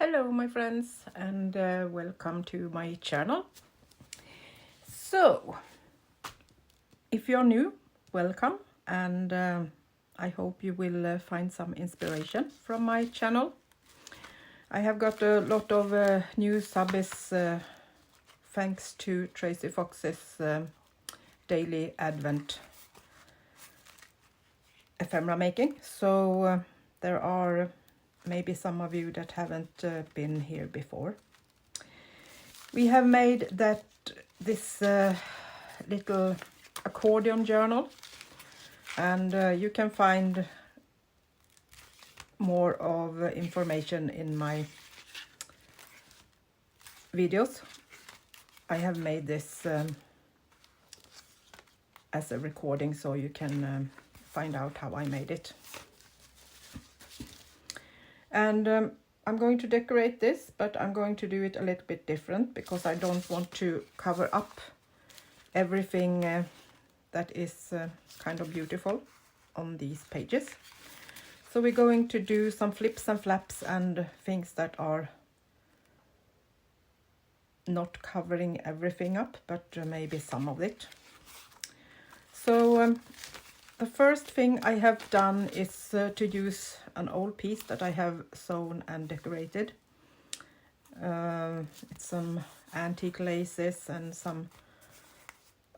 Hello my friends and welcome to my channel. So, if you're new, welcome, and I hope you will find some inspiration from my channel. I have got a lot of new subs thanks to Tracy Fox's daily advent ephemera making. So there are maybe some of you that haven't been here before. We have made this little accordion journal, and you can find more of information in my videos. I have made this as a recording, so you can find out how I made it. And I'm going to decorate this, but I'm going to do it a little bit different because I don't want to cover up everything that is kind of beautiful on these pages. So we're going to do some flips and flaps and things that are not covering everything up, but maybe some of it. So the first thing I have done is to use an old piece that I have sewn and decorated. It's some antique laces and some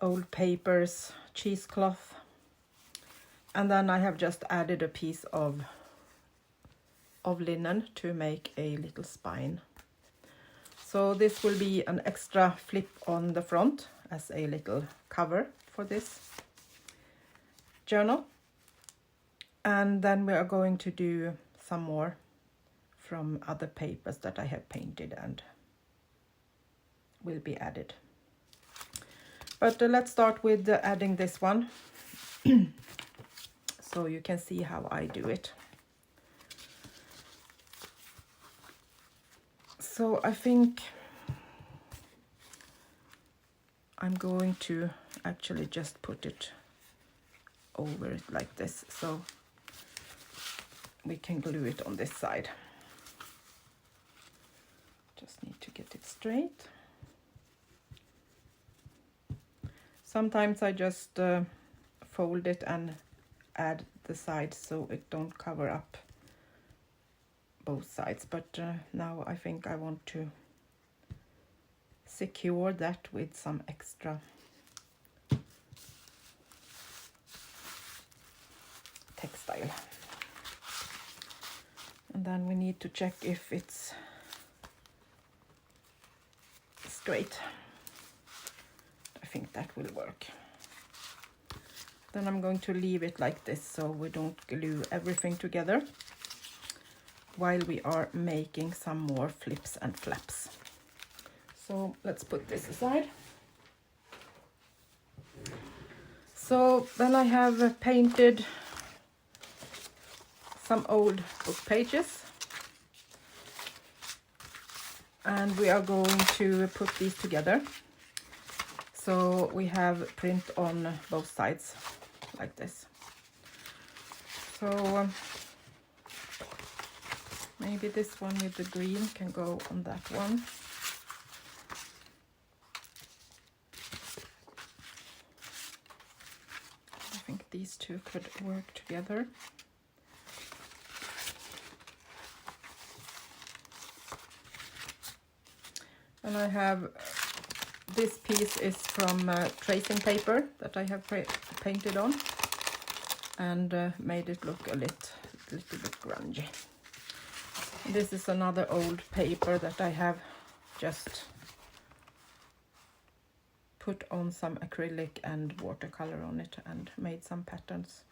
old papers, cheesecloth, and then I have just added a piece of linen to make a little spine. So this will be an extra flip on the front as a little cover for this journal. And then we are going to do some more from other papers that I have painted and will be added. But let's start with adding this one so you can see how I do it. So I think I'm going to actually just put it over it like this, so we can glue it on this side. Just need to get it straight. Sometimes I just fold it and add the sides so it don't cover up both sides, but now I think I want to secure that with some extra textile. And then we need to check if it's straight. I think that will work. Then I'm going to leave it like this so we don't glue everything together while we are making some more flips and flaps. So let's put this aside. So then I have painted some old book pages, and we are going to put these together so we have print on both sides like this. So maybe this one with the green can go on that one. I think these two could work together. And I have, this piece is from tracing paper that I have painted on and made it look a little bit grungy. This is another old paper that I have just put on some acrylic and watercolor on it and made some patterns.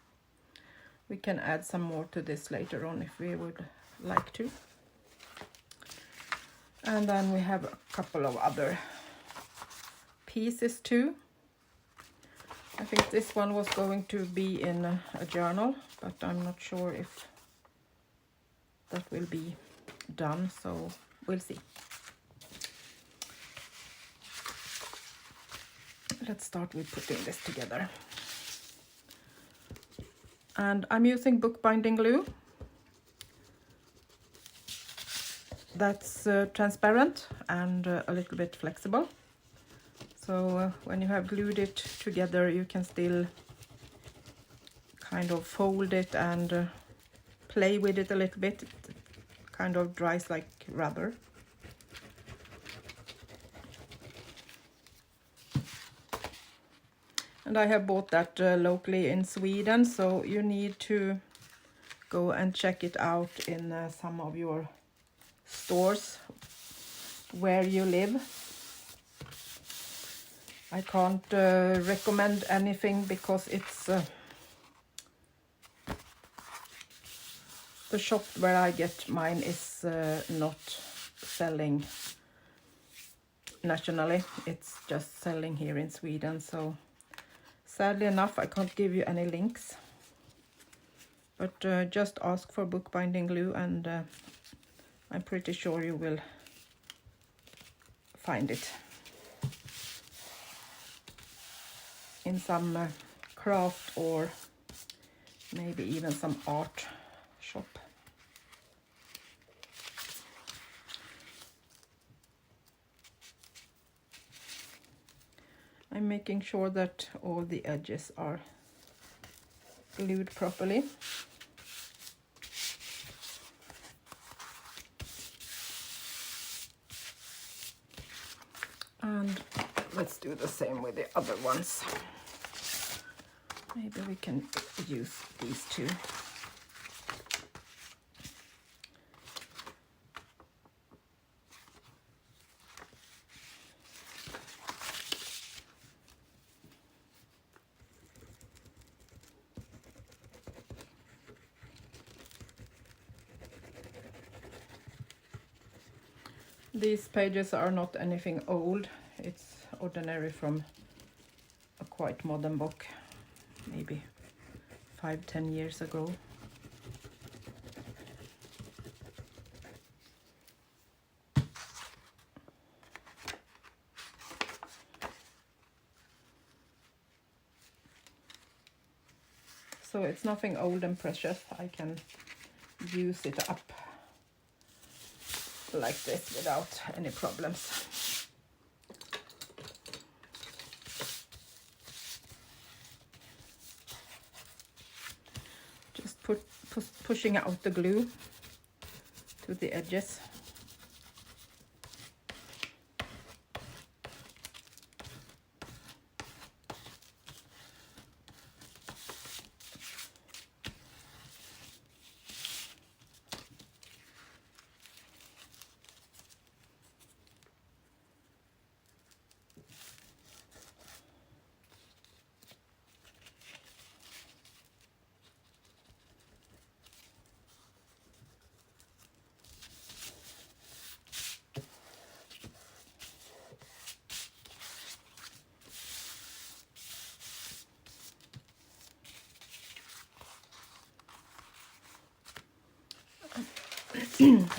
We can add some more to this later on if we would like to. And then we have a couple of other pieces too. I think this one was going to be in a journal, but I'm not sure if that will be done, so we'll see. Let's start with putting this together. And I'm using bookbinding glue. that's transparent and a little bit flexible. So when you have glued it together, you can still kind of fold it and play with it a little bit. It kind of dries like rubber. And I have bought that locally in Sweden, so you need to go and check it out in some of your stores where you live. I can't recommend anything because it's the shop where I get mine is not selling nationally. It's just selling here in Sweden, so sadly enough I can't give you any links. But just ask for bookbinding glue and I'm pretty sure you will find it in some craft or maybe even some art shop. I'm making sure that all the edges are glued properly. And let's do the same with the other ones. Maybe we can use these two. These pages are not anything old. It's ordinary from a quite modern book, maybe 5-10 years ago. So it's nothing old and precious. I can use it up like this without any problems. Just pushing out the glue to the edges.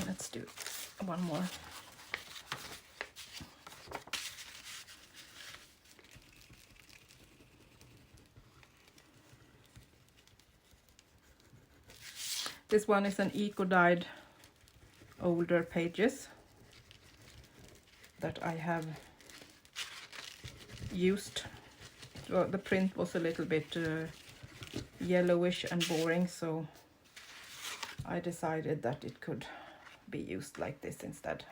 Let's do one more. This one is an eco-dyed older pages that I have used. Well, the print was a little bit yellowish and boring, so I decided that it could be used like this instead.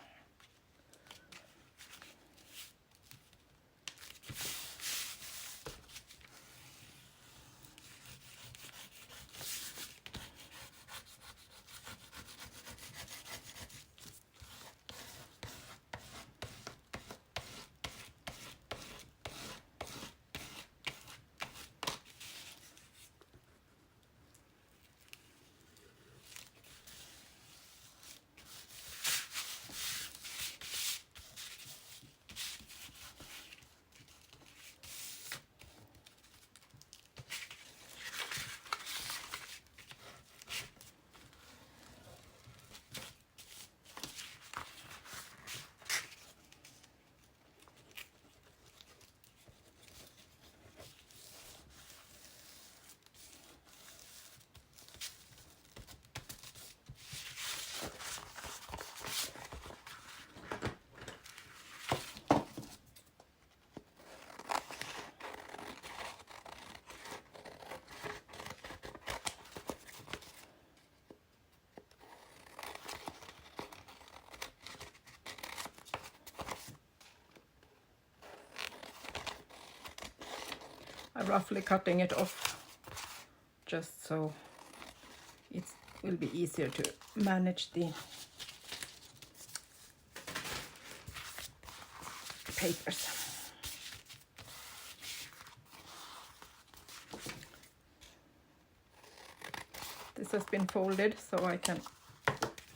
roughly cutting it off, just so it will be easier to manage the papers. This has been folded, so I can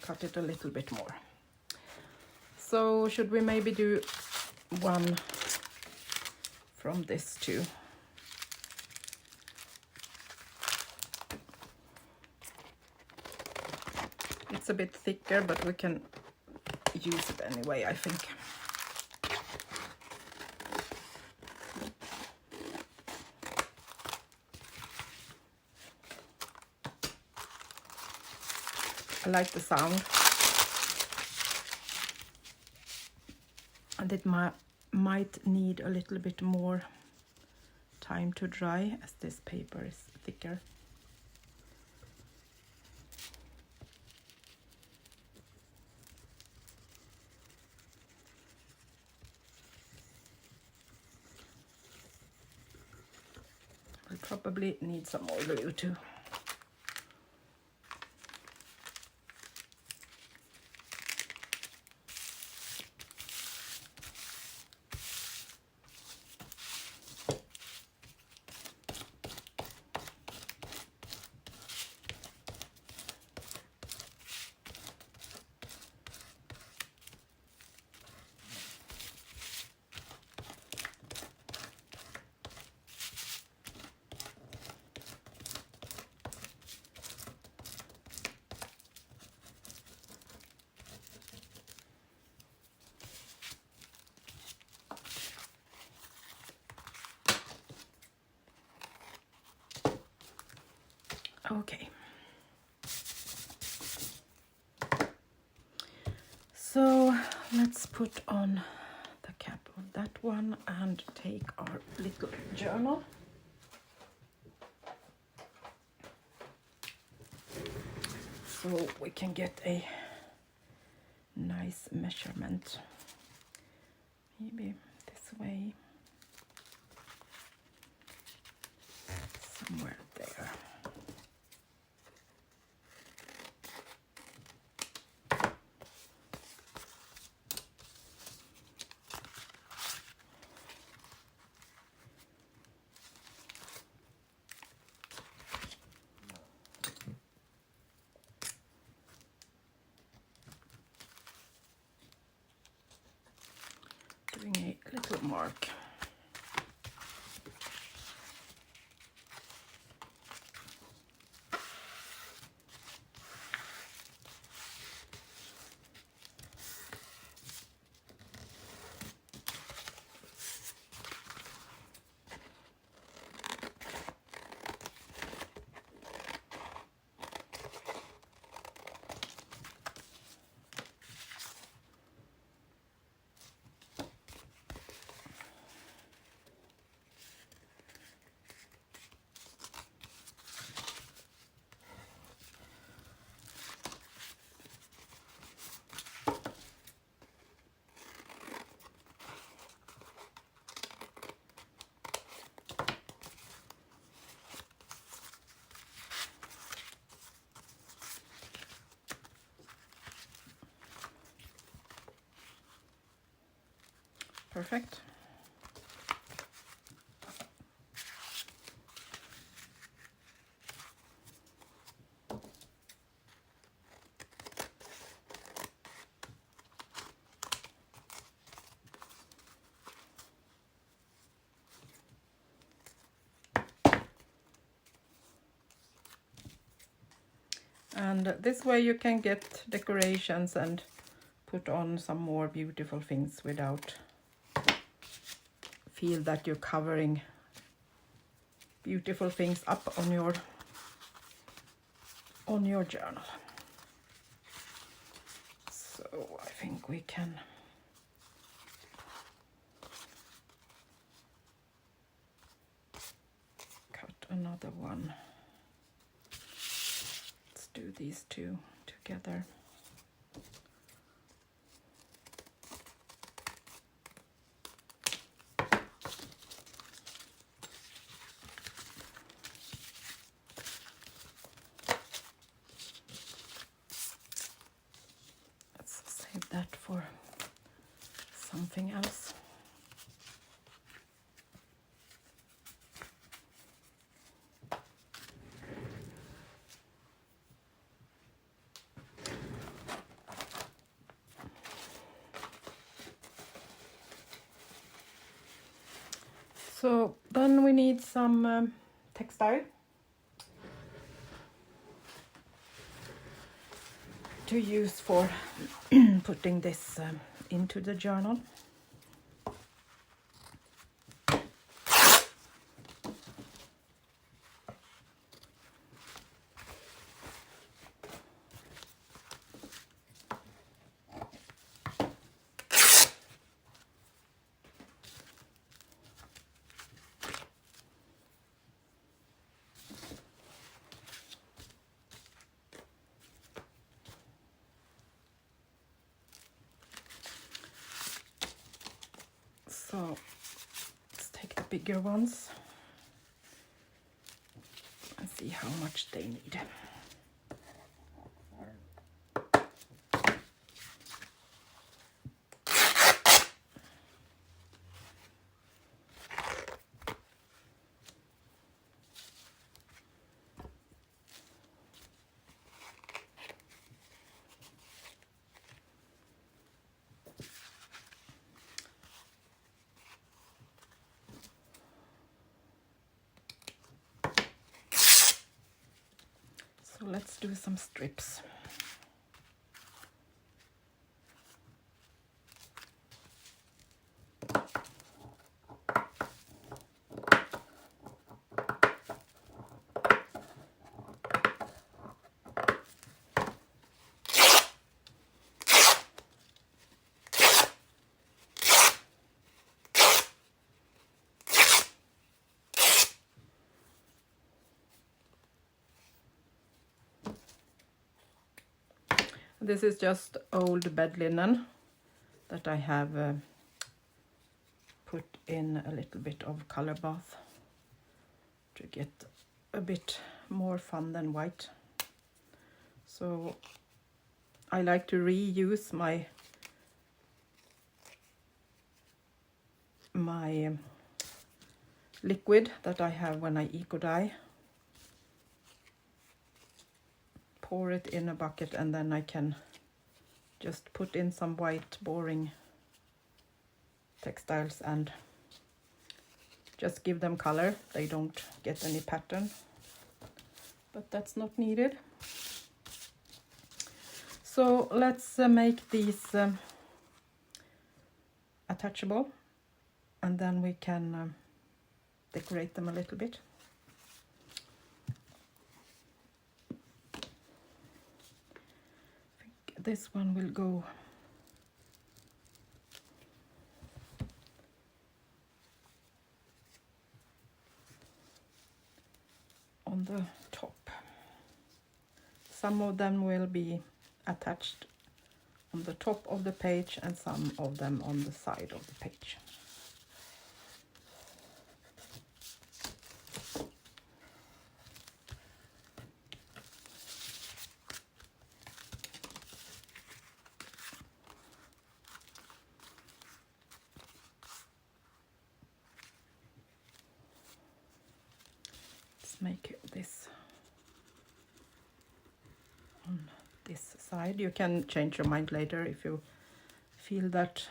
cut it a little bit more. So should we maybe do one from this too? It's a bit thicker, but we can use it anyway, I think. I like the sound. And it might need a little bit more time to dry, as this paper is thicker. We'll probably need some more glue too. Okay. So let's put on the cap of that one and take our little journal. So we can get a nice measurement. Maybe this way. Somewhere there. Doing a little mark. Perfect. And this way you can get decorations and put on some more beautiful things without feel that you're covering beautiful things up on your journal. So I think we can cut another one. Let's do these two together. something else. So then we need some textile to use for putting this into the journal. So let's take the bigger ones and see how much they need. So let's do some strips. This is just old bed linen that I have put in a little bit of color bath to get a bit more fun than white. So I like to reuse my liquid that I have when I eco dye. Pour it in a bucket and then I can just put in some white boring textiles and just give them color. They don't get any pattern, but that's not needed. So let's make these attachable and then we can decorate them a little bit. This one will go on the top. Some of them will be attached on the top of the page and some of them on the side of the page. Make this on this side. You can change your mind later if you feel that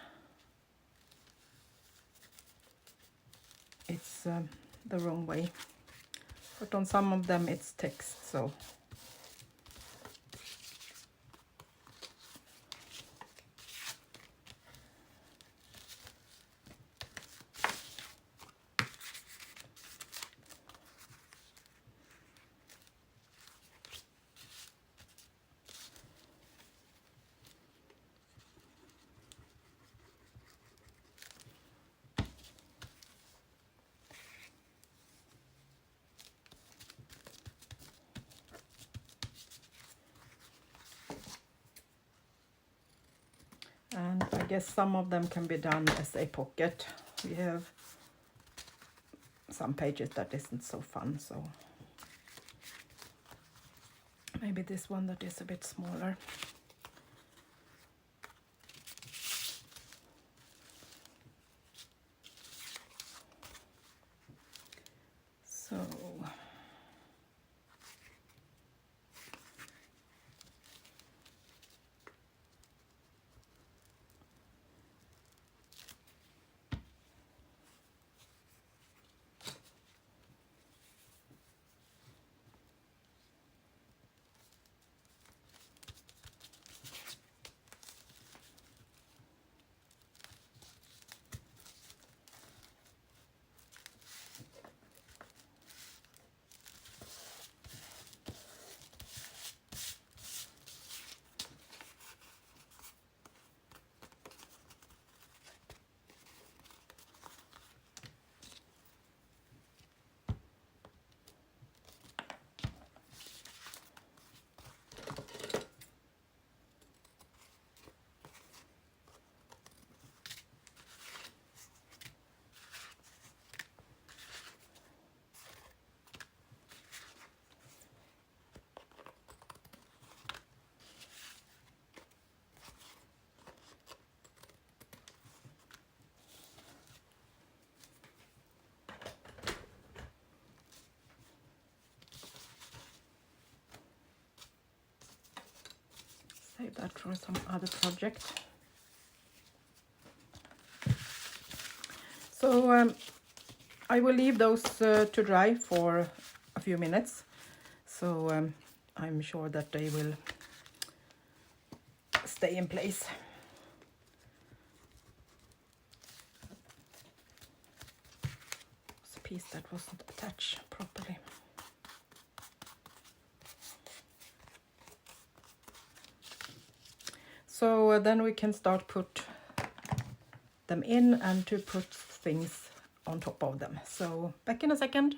it's the wrong way, but on some of them it's text, so and I guess some of them can be done as a pocket. We have some pages that isn't so fun, so maybe this one that is a bit smaller. save that for some other project. So I will leave those to dry for a few minutes, so I'm sure that they will stay in place. It's a piece that wasn't attached properly. So then we can start put them in and to put things on top of them. So back in a second.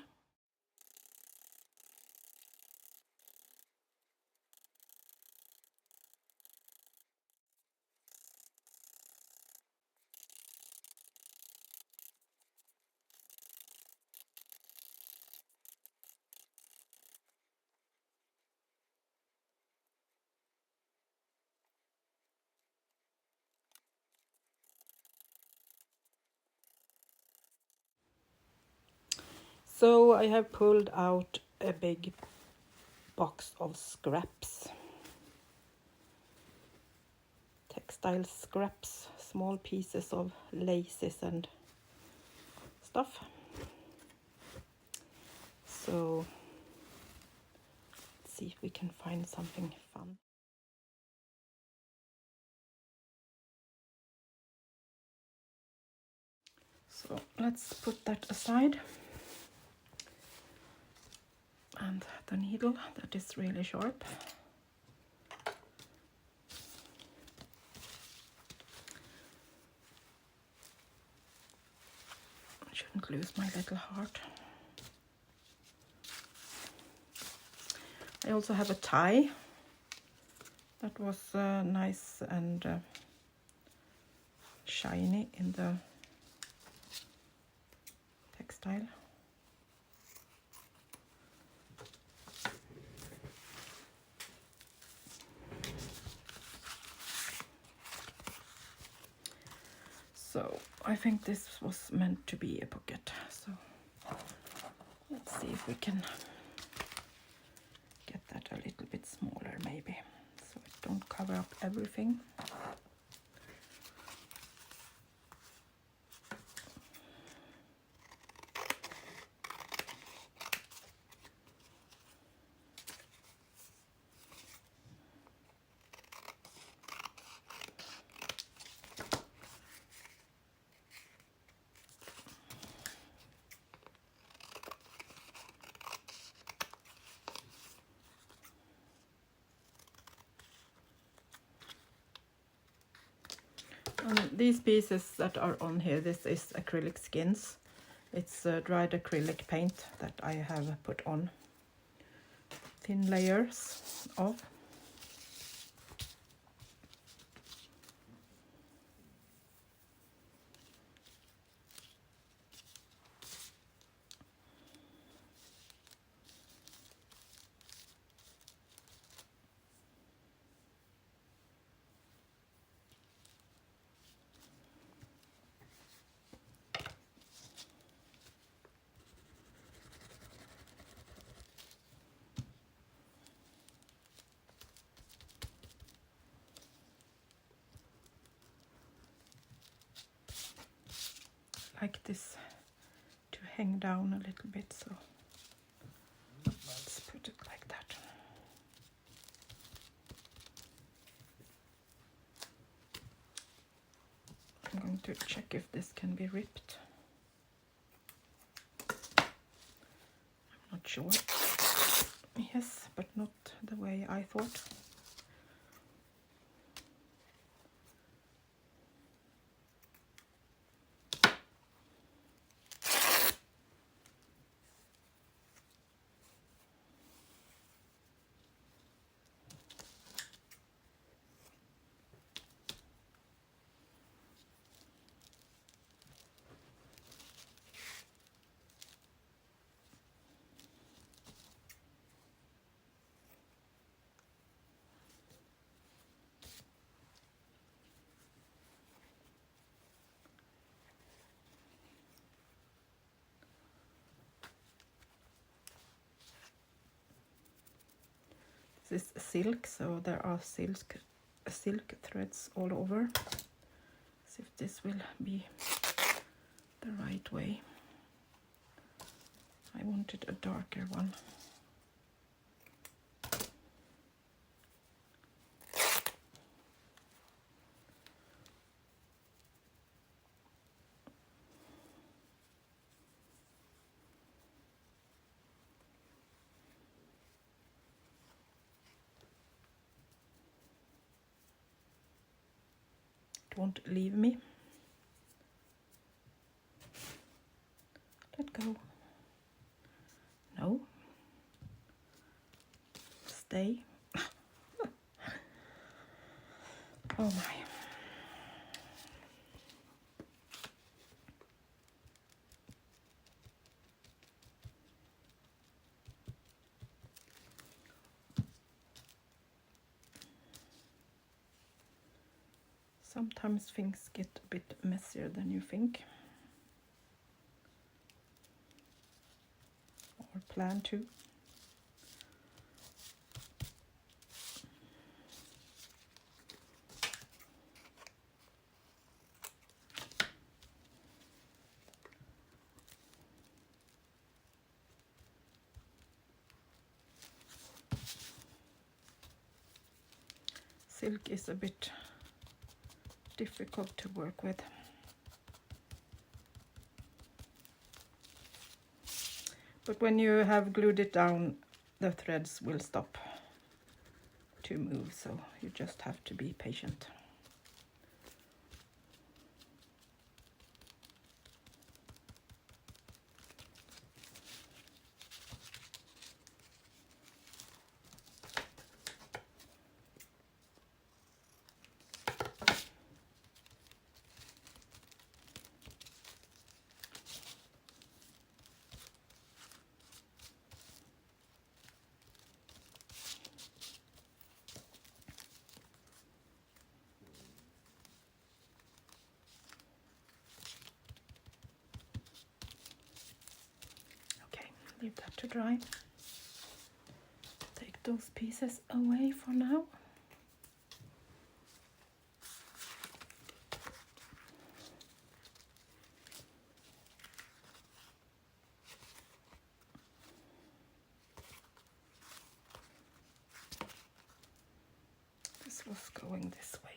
So I have pulled out a big box of scraps. Textile scraps, small pieces of laces and stuff. So let's see if we can find something fun. So let's put that aside. And the needle, that is really sharp. I shouldn't lose my little heart. I also have a tie that was nice and shiny in the textile. So I think this was meant to be a pocket, so let's see if we can get that a little bit smaller maybe, so it don't cover up everything. These pieces that are on here, this is acrylic skins. It's dried acrylic paint that I have put on thin layers of. Like this to hang down a little bit, so let's put it like that. I'm going to check if this can be ripped. I'm not sure. Yes, but not the way I thought. This is silk, so there are silk threads all over. See if this will be the right way. I wanted a darker one. It won't leave me. Let go. No. Stay. Oh my. Sometimes things get a bit messier than you think. Or plan to. Silk is a bit difficult to work with. But when you have glued it down, the threads will stop to move, so you just have to be patient. Leave that to dry. Take those pieces away for now. This was going this way.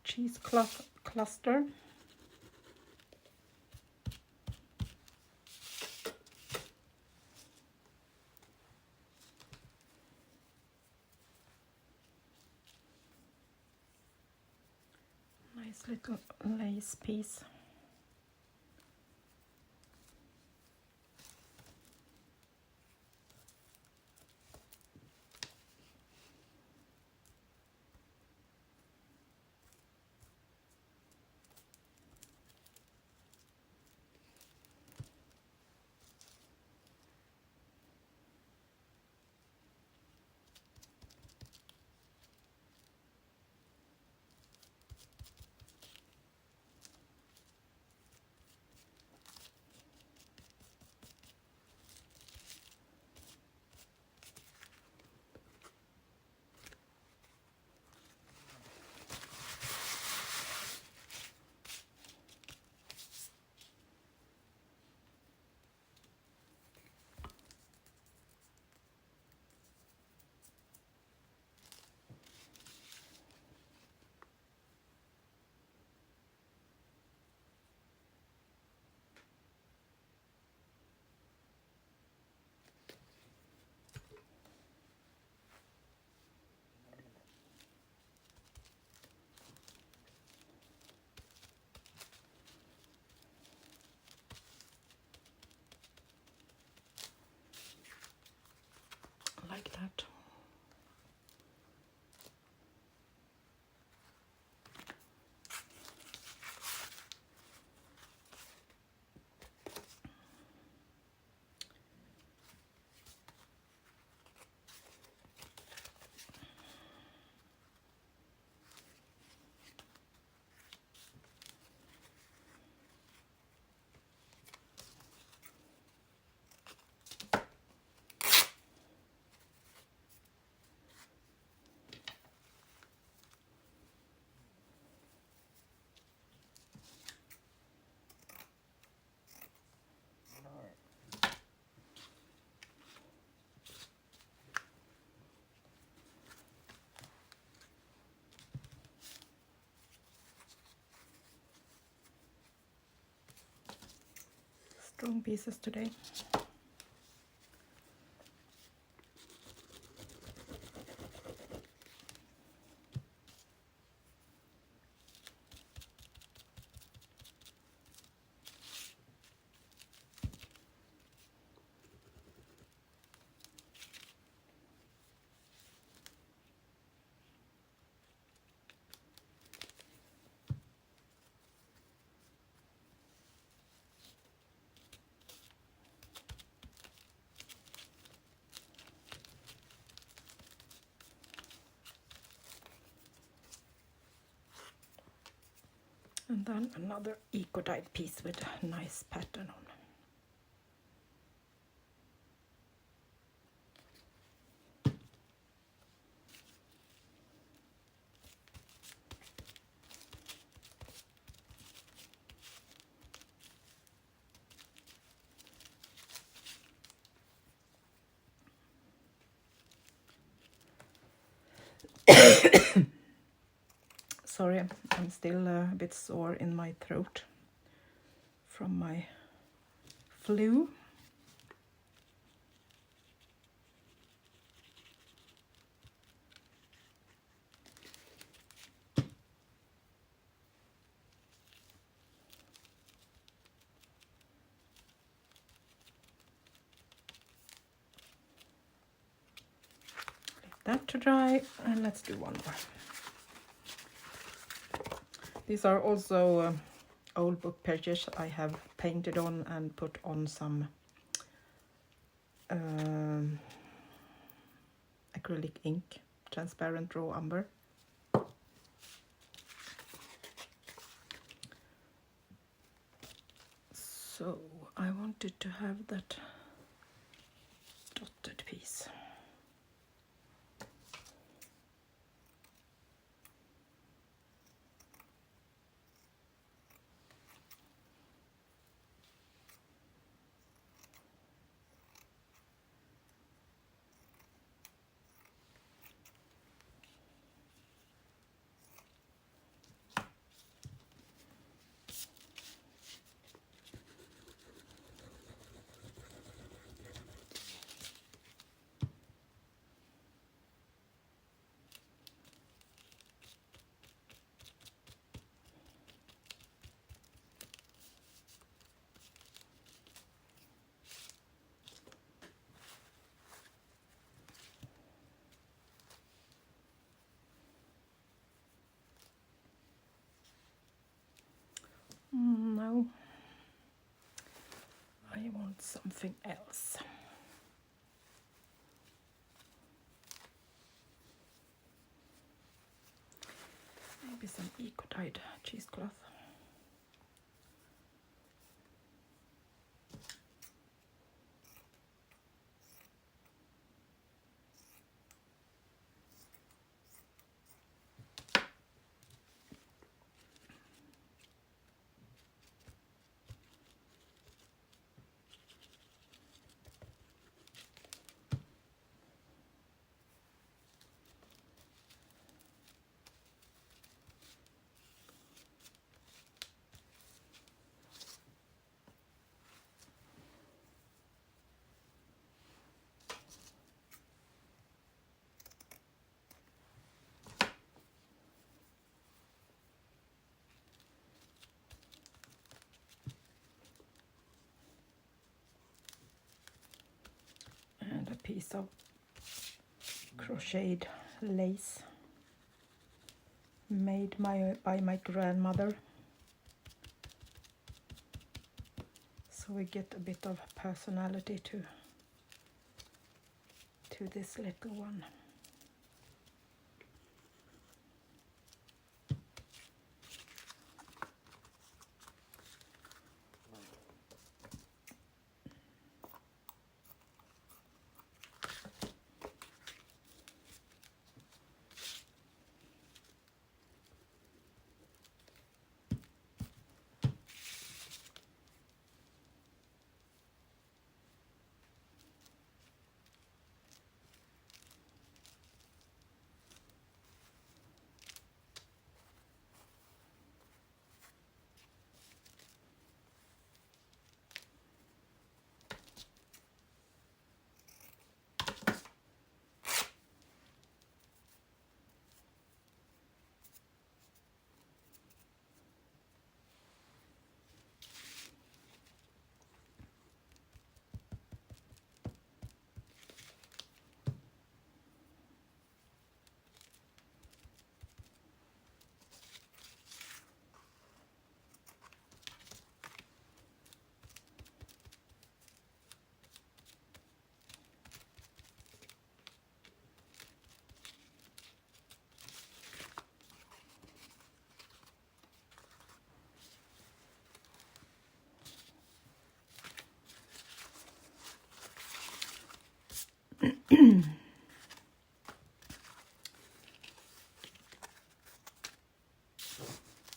Cheesecloth cluster. Nice little lace piece. Like that. strong pieces today. And then another eco-dyed piece with a nice pattern on. Sorry, I'm still a bit sore in my throat from my flu. Leave that to dry, and let's do one more. These are also old book pages I have painted on and put on some acrylic ink, transparent raw umber. So I wanted to have that dotted piece. No, I want something else. Maybe some eco-dyed cheesecloth. And a piece of crocheted lace made by my grandmother. So we get a bit of personality to this little one.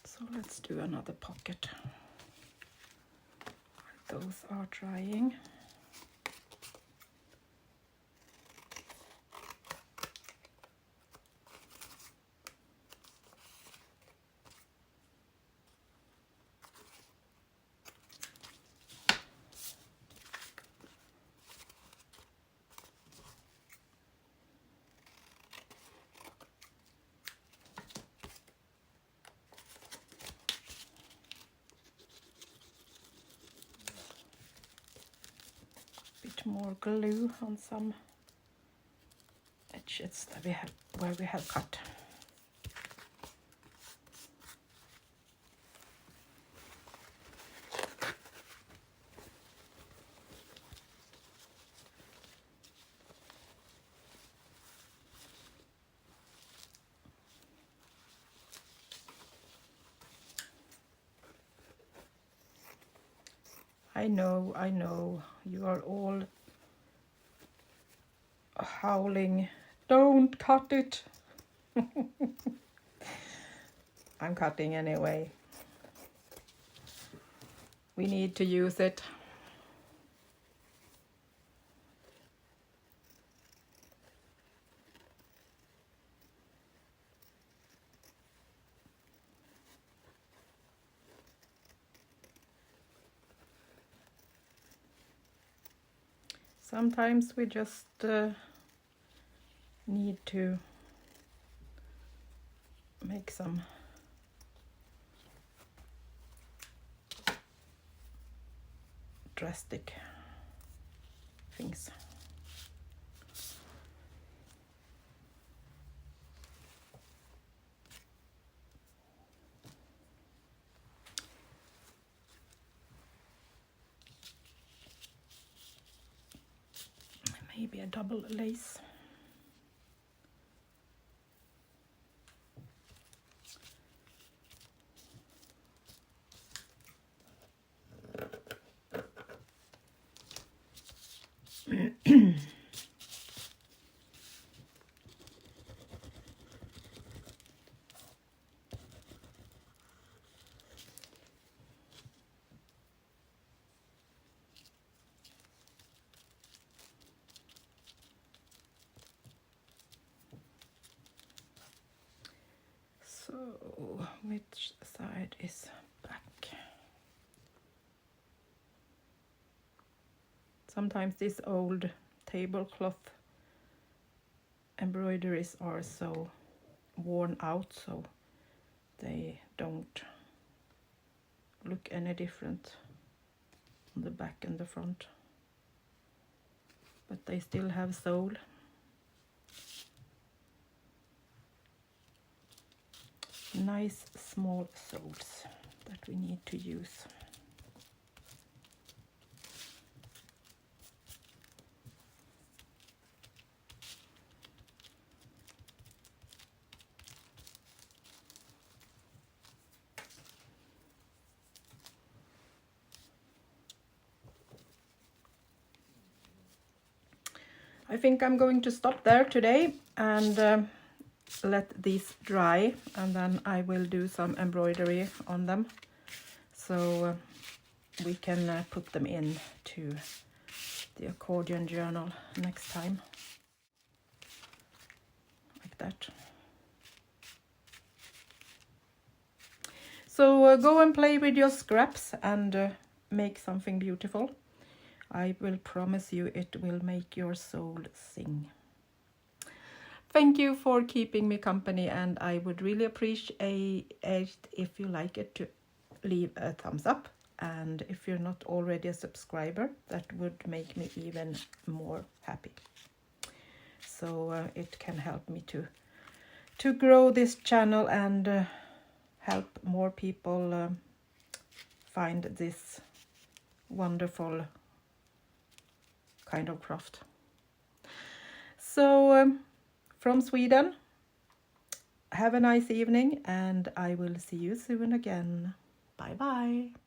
So let's do another pocket. Those are drying. More glue on some edges that we have where we have cut. I know, you are all howling, don't cut it. I'm cutting anyway. We need to use it. Sometimes we just need to make some drastic things. Maybe a double lace. So, which side is back? Sometimes these old tablecloth embroideries are so worn out, so they don't look any different on the back and the front. But they still have soul. Nice small soles that we need to use. I think I'm going to stop there today and let these dry, and then I will do some embroidery on them, so we can put them in to the accordion journal next time, like that. So go and play with your scraps and make something beautiful. I will promise you it will make your soul sing. Thank you for keeping me company, and I would really appreciate if you like it to leave a thumbs up, and if you're not already a subscriber, that would make me even more happy. So it can help me to grow this channel and help more people find this wonderful kind of craft. So from Sweden, have a nice evening, and I will see you soon again. Bye bye.